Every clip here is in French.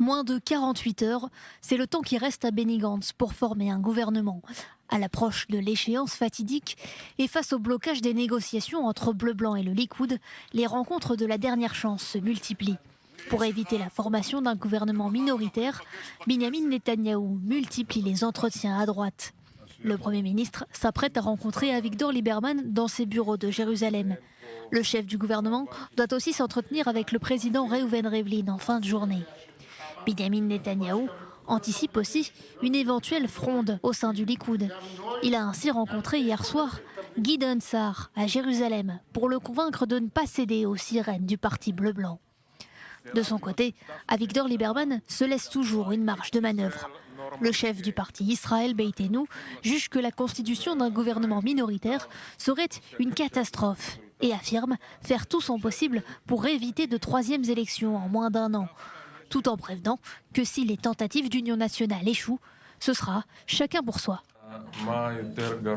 Moins de 48 heures, c'est le temps qui reste à Benny Gantz pour former un gouvernement. À l'approche de l'échéance fatidique et face au blocage des négociations entre Bleu-Blanc et le Likoud, les rencontres de la dernière chance se multiplient. Pour éviter la formation d'un gouvernement minoritaire, Binyamin Netanyahou multiplie les entretiens à droite. Le Premier ministre s'apprête à rencontrer Avigdor Lieberman dans ses bureaux de Jérusalem. Le chef du gouvernement doit aussi s'entretenir avec le président Reuven Rivlin en fin de journée. Binyamin Netanyahou anticipe aussi une éventuelle fronde au sein du Likoud. Il a ainsi rencontré hier soir Gideon Sa'ar à Jérusalem pour le convaincre de ne pas céder aux sirènes du parti bleu-blanc. De son côté, Avigdor Lieberman se laisse toujours une marge de manœuvre. Le chef du parti Israël Beitenu juge que la constitution d'un gouvernement minoritaire serait une catastrophe et affirme faire tout son possible pour éviter de troisièmes élections en moins d'un an, tout en prévenant que si les tentatives d'union nationale échouent, ce sera chacun pour soi.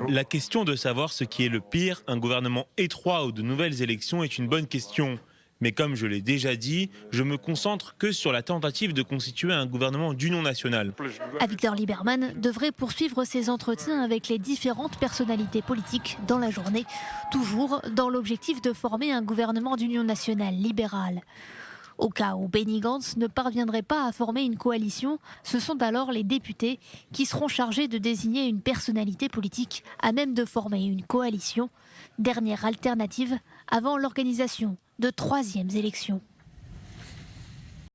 La question de savoir ce qui est le pire, un gouvernement étroit ou de nouvelles élections, est une bonne question. Mais comme je l'ai déjà dit, je me concentre que sur la tentative de constituer un gouvernement d'union nationale. Avigdor Lieberman devrait poursuivre ses entretiens avec les différentes personnalités politiques dans la journée, toujours dans l'objectif de former un gouvernement d'union nationale libérale. Au cas où Benny Gantz ne parviendrait pas à former une coalition, ce sont alors les députés qui seront chargés de désigner une personnalité politique à même de former une coalition, dernière alternative avant l'organisation de troisièmes élections.